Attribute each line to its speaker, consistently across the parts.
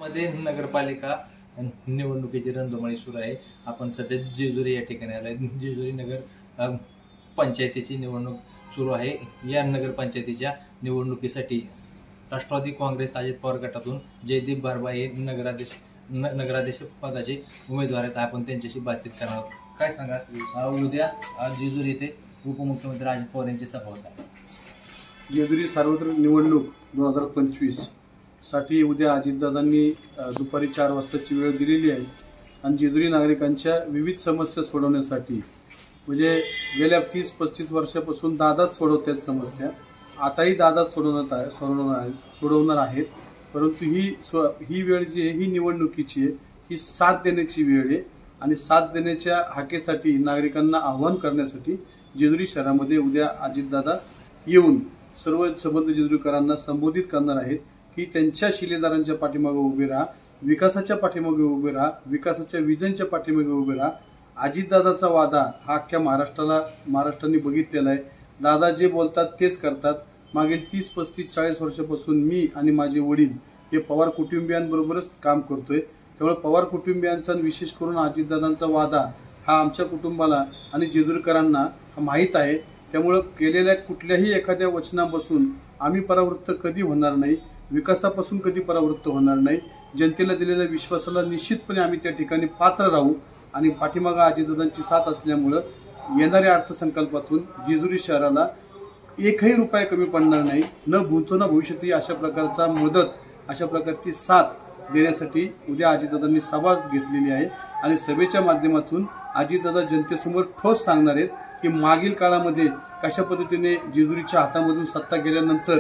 Speaker 1: मध्ये नगरपालिका निवडणुकीची रणधुमाळी सुरू आहे। आपण सध्या जेजुरी या ठिकाणी आलोय। जेजुरी नगर पंचायतीची निवडणूक सुरू आहे। या नगरपंचायतीच्या निवडणुकीसाठी राष्ट्रवादी काँग्रेस अजित पवार गटातून जयदीप बारबा हे नगराध्यक्ष पदाचे उमेदवार आहेत। आपण त्यांच्याशी बातचीत करणार आहोत। काय सांगा, उद्या जेजुरी येथे उपमुख्यमंत्री अजित पवार यांची सभा होत आहे।
Speaker 2: जेजुरी सार्वत्रिक निवडणूक 2025 साठी उद्या अजितदादांनी दुपारी 4 वाजताची वेळ दिलेली आहे आणि जेजुरी नागरिकांच्या विविध समस्या सोडवण्यासाठी, म्हणजे गेल्या 30-35 वर्षापासून दादाच सोडवतात समस्या, आताही दादाच सोडवणार आहेत। परंतु ही वेळ जी आहे ही निवडणुकीची आहे, ही साथ देण्याची वेळ आहे आणि साथ देण्याच्या हाकेसाठी नागरिकांना आव्हान करण्यासाठी जेजुरी शहरामध्ये उद्या अजितदादा येऊन सर्व संबंध जेजुरीकरांना संबोधित करणार आहेत की त्यांच्या शिलेदारांच्या पाठीमागे उभे राहा, विकासाच्या पाठीमागे उभे राहा, विकासाच्या विजनच्या पाठीमागे उभे राहा। अजितदादाचा वादा हा अख्ख्या महाराष्ट्राने बघितलेला आहे। दादा जे बोलतात तेच करतात। मागील 30-35-40 वर्षापासून मी आणि माझे वडील हे पवार कुटुंबियांबरोबरच काम करतोय। त्यामुळे पवार कुटुंबियांचा विशेष करून अजितदादांचा वादा हा आमच्या कुटुंबाला आणि जेजुरीकरांना माहीत आहे। त्यामुळे केलेल्या कुठल्याही एखाद्या वचनापासून आम्ही परावृत्त कधी होणार नाही, विकासापासून कधी परावृत्त होणार नाही। जनतेला दिलेल्या विश्वासाला निश्चितपणे आम्ही त्या ठिकाणी पात्र राहू आणि पाठीमागा अजितदादांची साथ असल्यामुळं येणाऱ्या अर्थसंकल्पातून जेजुरी शहराला एकही रुपया कमी पडणार नाही, न भूतो न भविष्यती अशा प्रकारचा मदत, अशा प्रकारची साथ देण्यासाठी उद्या अजितदादांनी सभा घेतलेली आहे आणि सभेच्या माध्यमातून अजितदादा जनतेसमोर ठोस सांगणार आहेत की मागील काळामध्ये कशा पद्धतीने जेजुरीच्या हातामधून सत्ता गेल्यानंतर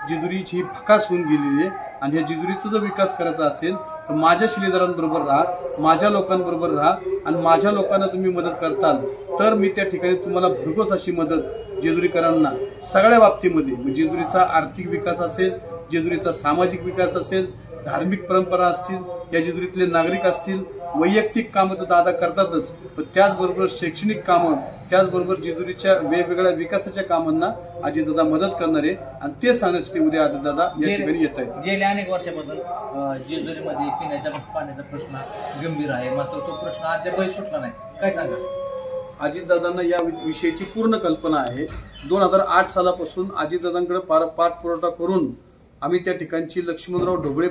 Speaker 2: जेजुरीची ही भकास होऊन गेलेली आहे आणि ह्या जेजुरीचा जर विकास करायचा असेल तर माझ्या शिलेदारांबरोबर राहा, माझ्या लोकांबरोबर राहा आणि माझ्या लोकांना तुम्ही मदत करताल तर मी त्या ठिकाणी तुम्हाला भरघोस अशी मदत जेजुरीकरांना सगळ्या बाबतीमध्ये, जेजुरीचा आर्थिक विकास असेल, जेजुरीचा सामाजिक विकास असेल, धार्मिक परंपरा असतील, या जेजुरीतले नागरिक असतील, वैयक्तिक कामं तर दादा करतातच, पण त्याचबरोबर शैक्षणिक कामं, त्याचबरोबर जेजुरीच्या वेगवेगळ्या विकासाच्या कामांना अजितदादा मदत करणार आहे आणि ते सांगण्यासाठी उद्या अजितदादा या ठिकाणी येत आहेत।
Speaker 1: गेल्या अनेक वर्षापासून जेजुरीमध्ये पिण्याच्या पाण्याचा प्रश्न गंभीर आहे, मात्र तो प्रश्न अद्यापही सुटला नाही। काय सांगा?
Speaker 2: अजितदादांना या विषयाची पूर्ण कल्पना आहे। 2008 सालापासून अजितदादांकडे पाठपुरावा करून आम्ही त्या ठिकाणची लक्ष्मणराव ढोबळे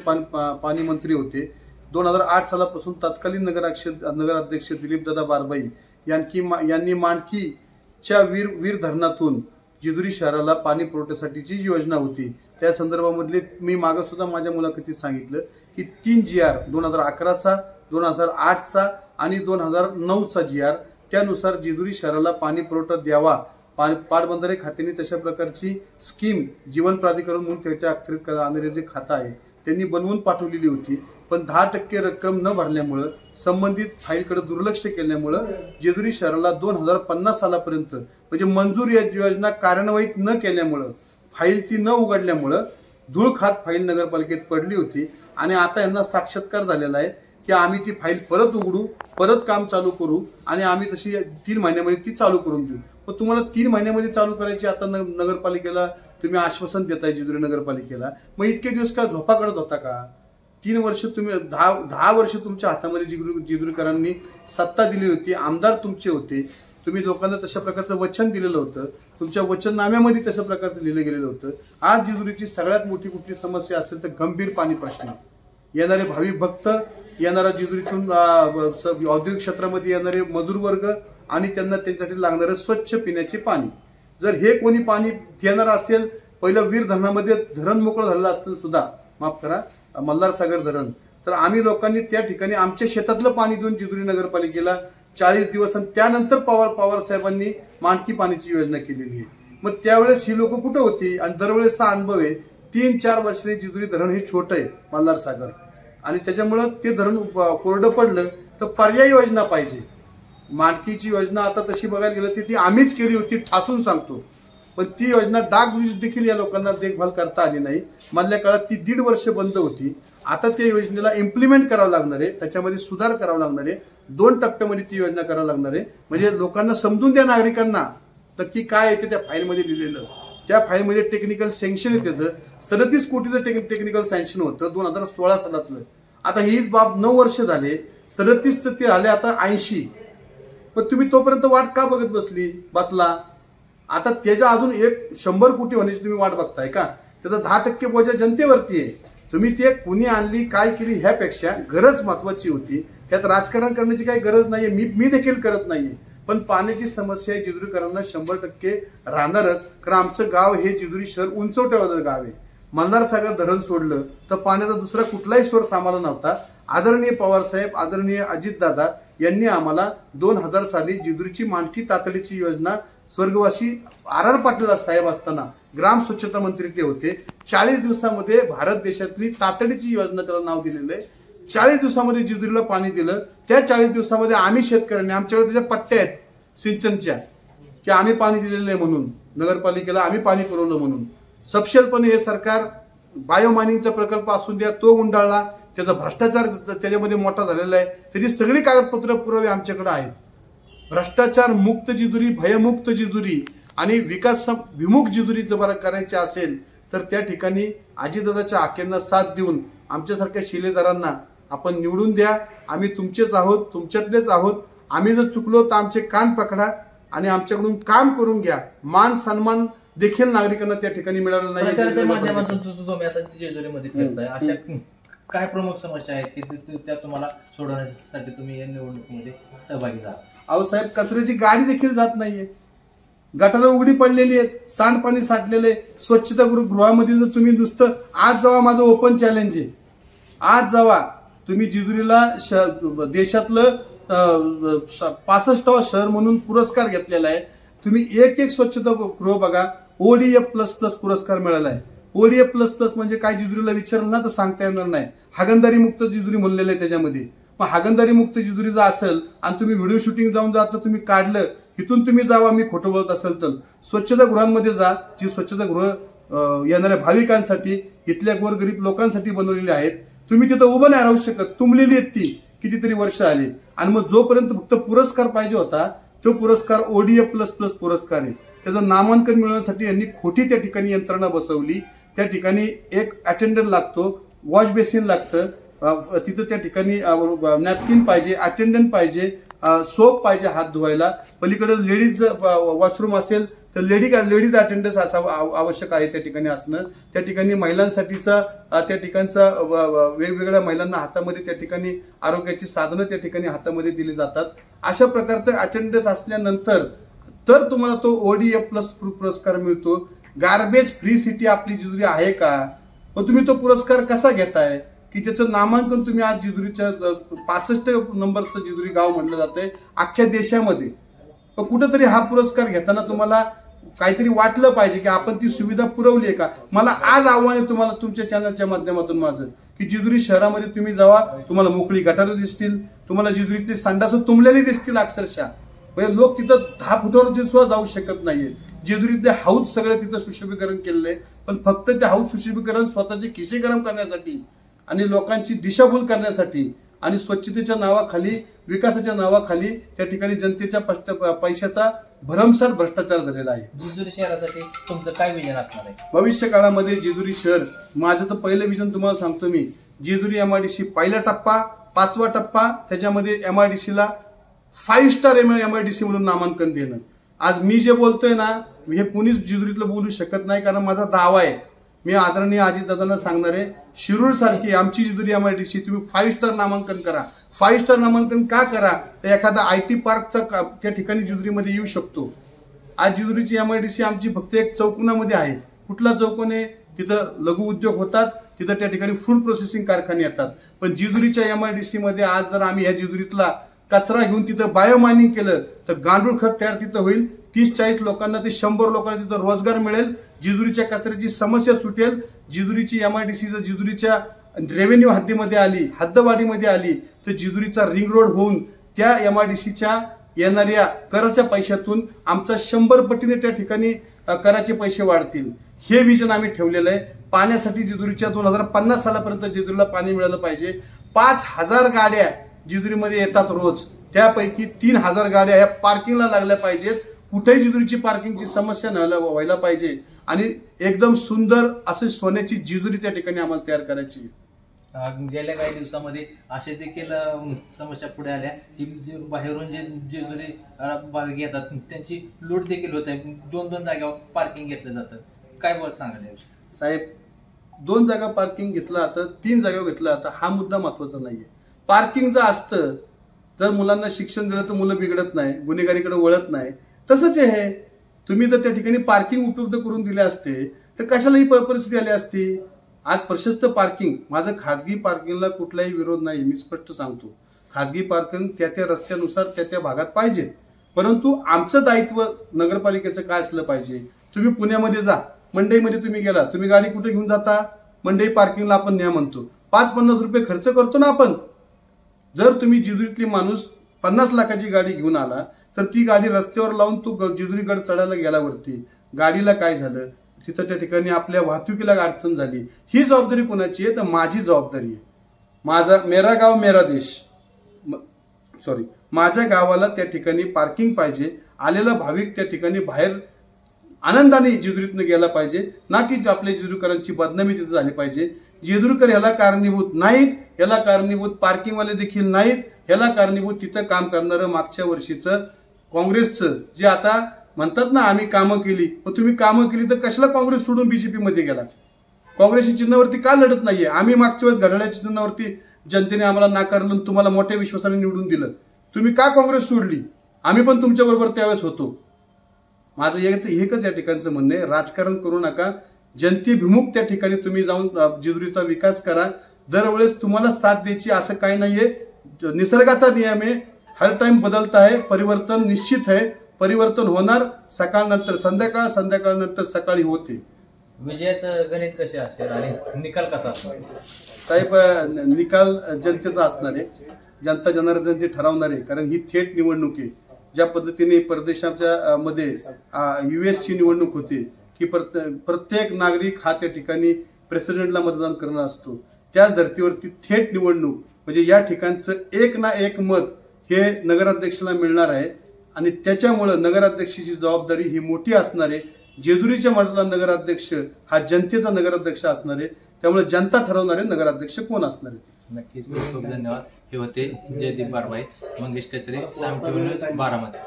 Speaker 2: पाणी मंत्री होते। 2008 सालापासून तत्कालीन नगराध्यक्ष दिलीपदादा बारबाई यांनी मांडकीच्या वीर धरणातून जेजुरी शहराला पाणी पुरवठ्यासाठीची योजना होती, त्या संदर्भामधले मी मागे सुद्धा माझ्या मुलाखतीत सांगितलं की 3 GR 2011चा, 2008चा आणि 2009चा GR, त्यानुसार जेजुरी शहराला पाणी पुरवठा द्यावा। पाटबंधारे खात्याने तशा प्रकारची स्कीम जीवन प्राधिकरण म्हणून त्याच्या अखत्यारीत आणणारे जे खातं आहे त्यांनी बनवून पाठवलेली होती, पण 10% रक्कम न भरल्यामुळं, संबंधित फाईलकडे दुर्लक्ष केल्यामुळं जेजुरी शहराला 2050 सालापर्यंत, म्हणजे मंजूर या योजना कार्यान्वित न केल्यामुळं, फाईल ती न उघडल्यामुळं धूळ खात फाईल नगरपालिकेत पडली होती आणि आता यांना साक्षात्कार झालेला आहे की आम्ही ती फाईल परत उघडू, परत काम चालू करू आणि आम्ही तशी 3 महिन्यामध्ये ती चालू करून देऊ। पण तुम्हाला 3 महिन्यामध्ये चालू करायची आता नगरपालिकेला तुम्ही आश्वासन देताय, जेजुरी नगरपालिकेला, मग इतके दिवस का झोपा करत होता का? 3 वर्ष तुम्ही 10 वर्ष तुमच्या हातामध्ये जेजुरीकरांनी सत्ता दिली होती, आमदार तुमचे होते, तुम्ही लोकांना तशा प्रकारचं वचन दिलेलं होतं, तुमच्या वचननाम्यामध्ये तशा प्रकारचं लिहिलं गेलेलं होतं। आज जेजुरीची सगळ्यात मोठी कुठली समस्या असेल तर गंभीर पाणी प्रश्न, येणारे भाविक भक्त, येणारा जेजुरीतून औद्योगिक क्षेत्रामध्ये येणारे मजूर वर्ग आणि त्यांना त्यांच्यासाठी लागणारे स्वच्छ पिण्याचे पाणी, जर हे कोणी पाणी देणार असेल, पहिलं वीर धरणामध्ये धरण मोकळं झालेलं असतं सुद्धा, माफ करा, मल्हार सागर धरण, तर आम्ही लोकांनी त्या ठिकाणी आमच्या शेतातलं पाणी देऊन जेजुरी नगरपालिकेला 40 दिवस आणि त्यानंतर पवार साहेबांनी मांडकी पाण्याची योजना केलेली आहे। मग त्यावेळेस ही लोक कुठं होती? आणि दरवेळेसचा अनुभव आहे, 3-4 वर्षांनी जेजुरी धरण हे छोटं आहे मल्हार सागर, आणि त्याच्यामुळं ते धरण कोरडं पडलं तर पर्याय योजना पाहिजे। मांडकीची योजना आता तशी बघायला गेलं तर ती आम्हीच केली होती, ठासून सांगतो, पण ती योजना डाग देखील या लोकांना देखभाल करता आली नाही। मधल्या काळात ती 1.5 वर्ष बंद होती। आता त्या योजनेला इम्प्लिमेंट करावं लागणार आहे, त्याच्यामध्ये सुधार करावा लागणार आहे, 2 टप्प्यामध्ये ती योजना करावी लागणार आहे, म्हणजे लोकांना समजून द्या, नागरिकांना नक्की काय येते त्या फाईलमध्ये लिहिलेलं। त्या फाईलमध्ये टेक्निकल सँक्शन आहे, त्याचं 37 कोटीचं टेक्निकल सँक्शन होतं 2016 सालातलं, आता हीच बाब 9 वर्ष झाले, 37 ते आले आता 80. पण तुम्ही तोपर्यंत वाट का बघत बसला? आता त्याच्या अजून 100 कोटी होण्याची तुम्ही वाट बघताय का? त्याचा 10% बोजा जनतेवरती आहे. तुम्ही ते कुणी आणली, काय केली ह्यापेक्षा गरज महत्वाची होती. त्यात राजकारण करण्याची काही गरज नाहीये, मी देखील करत नाहीये. पण पाण्याची समस्या आहे जेजुरीकरांना 100% राहणारच. कारण आमचं गाव हे जेजुरी शहर उंचवट्यावर गाव आहे. मल्हार सागर धरण सोडलं तर पाण्याचा दुसरा कुठलाही सोर्स आम्हाला नव्हता. आदरणीय पवार साहेब, आदरणीय अजितदादा यांनी आम्हाला 2000 साली जेजुरीची मांडकी तातडीची योजना स्वर्गवासी आर पाटील साहेब असताना ग्राम स्वच्छता मंत्री ते होते. 40 दिवसामध्ये भारत देशातली तातडीची योजना त्याला नाव दिलेलं आहे. 40 दिवसामध्ये जेजुरीला पाणी दिलं. त्या 40 दिवसामध्ये आम्ही शेतकऱ्यांनी, आमच्याकडे त्याच्या पट्ट्या आहेत सिंचनच्या, की आम्ही पाणी दिलेलं आहे म्हणून, नगरपालिकेला आम्ही पाणी पुरवलं म्हणून. सपशेलपणे हे सरकार बायोमायनिंगचा प्रकल्प असून द्या, तो गुंडाळला. त्याचा भ्रष्टाचार त्याच्यामध्ये मोठा झालेला आहे. त्याची सगळी कागदपत्र पुरावे आमच्याकडे आहेत. भ्रष्टाचार मुक्त जेजुरी, भयमुक्त जेजुरी आणि विकास विमुख जेजुरी जर करायचे असेल तर त्या ठिकाणी अजितदादाच्या आख्यांना साथ देऊन आमच्यासारख्या शिलेदारांना आपण निवडून द्या. आम्ही तुमचेच आहोत, तुमच्यातलेच आहोत. आम्ही जर चुकलो तर आमचे कान पकडा आणि आमच्याकडून काम करून घ्या. मान सन्मान देखील नागरिकांना त्या ठिकाणी मिळालं नाही.
Speaker 1: प्रचाराच्या माध्यमातून तुम्ही असं जेजुरीमध्ये फिरताय, अशा काय प्रमुख समस्या आहेत की त्या तुम्हाला सोडवण्यासाठी तुम्ही या निवडणुकीमध्ये सहभागी झाला?
Speaker 2: अहो साहेब, कचऱ्याची गाडी देखील जात नाहीये. गटारं उघडी पडलेली आहेत, सांडपाणी साठलेले. स्वच्छता गृहामध्ये जर तुम्ही नुसतं आज जावा, माझं ओपन चॅलेंज आहे, आज जावा तुम्ही जेजुरीला देशातलं 65वं शहर म्हणून पुरस्कार घेतलेला आहे. तुम्ही एक स्वच्छता गृह बघा, ODF++ पुरस्कार मिळाला आहे. ODF++ म्हणजे काय जेजुरीला विचारलं ना तर सांगता येणार नाही. हागणदारी मुक्त जेजुरी म्हणलेलं आहे त्याच्यामध्ये. मग हागणदारी मुक्त जेजुरी जर असेल आणि तुम्ही व्हिडिओ शूटिंग जाऊन जात तुम्ही काढलं, इथून तुम्ही जावा, मी खोटं बोलत असेल तर स्वच्छता गृहांमध्ये जा. जी स्वच्छता गृह येणाऱ्या भाविकांसाठी, इथल्या गोरगरीब लोकांसाठी बनवलेली आहेत. तुम्ही तिथं उभं नाही राहू शकत, तुंबलेली आहेत ती कितीतरी वर्ष आली. आणि मग जोपर्यंत फक्त पुरस्कार पाहिजे होता तो पुरस्कार ODF++ पुरस्कार आहे. त्याचं नामांकन मिळवण्यासाठी यांनी खोटी त्या ठिकाणी यंत्रणा बसवली. त्या ठिकाणी एक अटेंडंट लागतो, वॉश बेसिन लागतं, तिथं त्या ठिकाणी नॅपकिन पाहिजे, अटेंडंट पाहिजे, सोप पाहिजे हात धुवायला. पलीकडे लेडीज वॉशरूम असेल तर लेडीज अटेंडन्स आवश्यक आहे त्या ठिकाणी असणं. त्या ठिकाणी महिलांसाठीचा त्या ठिकाणचा वेगवेगळ्या महिलांना हातामध्ये त्या ठिकाणी आरोग्याची साधनं त्या ठिकाणी हातामध्ये दिली जातात. अशा प्रकारचं अटेंडन्स असल्यानंतर तर तुम्हाला तो ODF+ पुरस्कार मिळतो. गार्बेज फ्री सिटी आपली जेजुरी आहे का? मग तुम्ही तो पुरस्कार कसा घेताय की ज्याचं नामांकन तुम्ही आज जेजुरीच्या 65 नंबरचं जेजुरी गाव म्हटलं जातंय अख्ख्या देशामध्ये. पण कुठंतरी हा पुरस्कार घेताना तुम्हाला काहीतरी वाटलं पाहिजे की आपण ती सुविधा पुरवली आहे का? मला आज आव्हान आहे तुम्हाला तुमच्या चॅनलच्या माध्यमातून माझं की जेजुरी शहरामध्ये तुम्ही जावा, तुम्हाला मोकळी गटारं दिसतील, तुम्हाला जेजुरीतली संडासं तुंबलेली दिसतील अक्षरशः. म्हणजे लोक तिथं 10 फुटावरती सुद्धा जाऊ शकत नाहीये. जेजुरीतले हाऊस सगळे तिथं सुशोभीकरण केलेलं आहे, पण फक्त ते हाऊस सुशोभीकरण स्वतःचे खिसे गरम करण्यासाठी आणि लोकांची दिशाभूल करण्यासाठी आणि स्वच्छतेच्या नावाखाली, विकासाच्या नावाखाली त्या ठिकाणी जनतेच्या पैशाचा भरमसाठ भ्रष्टाचार झालेला आहे.
Speaker 1: जेजुरी शहरासाठी तुमचं काय विजन असणार आहे
Speaker 2: भविष्य काळामध्ये? जेजुरी शहर, माझं तर पहिलं विजन तुम्हाला सांगतो मी. जेजुरी MIDC पहिला टप्पा, 5वा टप्पा, त्याच्यामध्ये MIDCला 5 स्टार MIDC म्हणून नामांकन देणं. आज मी जे बोलतोय ना, हे कुणीच जेजुरीतलं बोलू शकत नाही, कारण माझा दावा आहे. मी आदरणीय अजितदादांना सांगणार आहे, शिरूर सारखी आमची जेजुरी MIDC तुम्ही 5 स्टार नामांकन करा. 5 स्टार नामांकन का करा? तर एखादा IT पार्कचा त्या ठिकाणी जेजुरीमध्ये येऊ शकतो. आज जेजुरीची MIDC आमची फक्त एक चौकोनामध्ये आहे. कुठला चौकोन आहे? तिथं लघु उद्योग होतात, तिथं त्या ठिकाणी फूड प्रोसेसिंग कारखाने येतात. पण जेजुरीच्या MIDC मध्ये आज जर आम्ही ह्या जेजुरीतला कचरा घेऊन तिथं बायोमायनिंग केलं तर गांडूळ खत तयार तिथं होईल. 30-40 लोकांना ते 100 लोकांना तिथं रोजगार मिळेल. जेजुरीच्या कचऱ्याची समस्या सुटेल. जेजुरीची MIDC जर जेजुरीच्या रेव्हेन्यू हद्दीमध्ये आली, हद्दवाढीमध्ये आली तर जेजुरीचा रिंग रोड होऊन त्या MIDCच्या येणाऱ्या कराच्या पैशातून आमचा 100 पटीने त्या ठिकाणी कराचे पैसे वाढतील. हे विजन आम्ही ठेवलेलं आहे. पाण्यासाठी जेजुरीच्या 2050 सालापर्यंत जेजुरीला पाणी मिळालं पाहिजे. 5000 गाड्या जेजुरीमध्ये येतात रोज, त्यापैकी 3000 गाड्या या पार्किंगला लागल्या पाहिजेत. कुठेही जेजुरीची पार्किंगची समस्या व्हायला पाहिजे आणि एकदम सुंदर असे सोन्याची जेजुरी त्या ठिकाणी आम्हाला तयार करायची.
Speaker 1: गेल्या काही दिवसामध्ये असे देखील समस्या पुढे आल्या की जे बाहेरून जे जेजुरी भाविक येतात त्यांची लूट देखील होत आहे. 2-2 जागेवर पार्किंग घेतलं जातं. काय बोल सांगाल
Speaker 2: साहेब? 2 जागा पार्किंग घेतलं जातं, 3 जागेवर घेतलं जातं, हा मुद्दा महत्वाचा नाहीये. पार्किंग जर असतं तर मुलांना शिक्षण दिलं तर मुलं बिघडत नाही, गुन्हेगारीकडे वळत नाही. तसंच आहे, तुम्ही जर त्या ठिकाणी पार्किंग उपलब्ध करून दिले असते तर कशाला ही परिस्थिती आली असती? आज प्रशस्त पार्किंग, माझं खाजगी पार्किंगला कुठलाही विरोध नाही, मी स्पष्ट सांगतो. खाजगी पार्किंग त्या त्या रस्त्यानुसार त्या त्या भागात पाहिजे, परंतु आमचं दायित्व नगरपालिकेचं काय असलं पाहिजे? तुम्ही पुण्यामध्ये जा, मंडईमध्ये तुम्ही गेला, तुम्ही गाडी कुठे घेऊन जाता? मंडई पार्किंगला आपण न्या म्हणतो, 5-50 रुपये खर्च करतो ना आपण. जर तुम्ही जेजुरीतली माणूस 50 लाखाची गाडी घेऊन आला तर ती गाडी रस्त्यावर लावून तो जेजुरीगड चढायला गेला वरती, गाडीला काय झालं, तिथं त्या ठिकाणी आपल्या वाहतुकीला अडचण झाली, ही जबाबदारी कोणाची आहे? तर माझी जबाबदारी आहे. मेरा गाव मेरा देश, सॉरी, माझ्या गावाला त्या ठिकाणी पार्किंग पाहिजे. आलेला भाविक त्या ठिकाणी बाहेर आनंदाने जेजुरीतनं गेला पाहिजे, ना की आपल्या जेजुरीकरांची बदनामी तिथे झाली पाहिजे. जेजुरीकर ह्याला कारणीभूत नाहीत, ह्याला कारणीभूत पार्किंगवाले देखील नाहीत, ह्याला कारणीभूत तिथं काम करणारं मागच्या वर्षीचं काँग्रेसचं जे आता म्हणतात ना आम्ही कामं केली, पण तुम्ही कामं केली तर कशाला काँग्रेस सोडून बीजेपी मध्ये गेला? काँग्रेसच्या चिन्हावरती का लढत नाहीये? आम्ही मागच्या वेळेस घड्याळ्याच्या चिन्हावरती जनतेने आम्हाला नाकारलं, तुम्हाला मोठ्या विश्वासाने निवडून दिलं, तुम्ही का काँग्रेस सोडली? आम्ही पण तुमच्या बरोबर त्यावेळेस होतो. माझं एकच या ठिकाणचं म्हणणं आहे, राजकारण करू नका, जनतेभिमुख त्या ठिकाणी तुम्ही जाऊन जेजुरीचा विकास करा. दरवेळेस तुम्हाला साथ द्यायची असं काही नाहीये, निसर्गाचा नियम आहे, हर टाइम बदलता आहे, परिवर्तन निश्चित आहे, परिवर्तन होणार. सकाळ नंतर संध्याकाळ, संध्याकाळ नंतर सकाळी होते.
Speaker 1: विजयाचं गणित कसे असेल आणि निकाल कसा असणार?
Speaker 2: साहेब, निकाल जनतेचा असणार आहे, जनता जनार्दन जे ठरवणार आहे, कारण ही थेट निवडणूक आहे. ज्या पद्धतीने परदेशाच्या मध्ये US ची निवडणूक होते की प्रत्येक नागरिक हा त्या ठिकाणी प्रेसिडेंटला मतदान करणार असतो, त्या धर्तीवरती थेट निवडणूक म्हणजे या ठिकाणचं 1 ना 1 मत हे नगराध्यक्षाला मिळणार आहे आणि त्याच्यामुळे नगराध्यक्षाची जबाबदारी ही मोठी असणार आहे. जेजुरीच्या मठातला नगराध्यक्ष हा जनतेचा नगराध्यक्ष असणार आहे, त्यामुळे जनता ठरवणार आहे नगराध्यक्ष कोण असणार आहे.
Speaker 1: नक्कीच, खूप खूप धन्यवाद. हे होते जयदीप बारभाई, मंगेश कचरे, साम टीव्ही न्यूज, बारामती.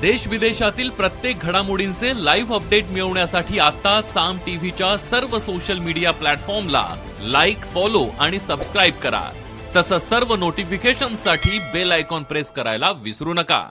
Speaker 3: देश विदेशातील प्रत्येक घडामोडींचे लाईव्ह अपडेट मिळवण्यासाठी आता साम टीव्हीच्या सर्व सोशल मीडिया प्लॅटफॉर्मला लाईक, फॉलो आणि सबस्क्राईब करा. तसंच सर्व नोटिफिकेशनसाठी बेल आयकॉन प्रेस करायला विसरू नका.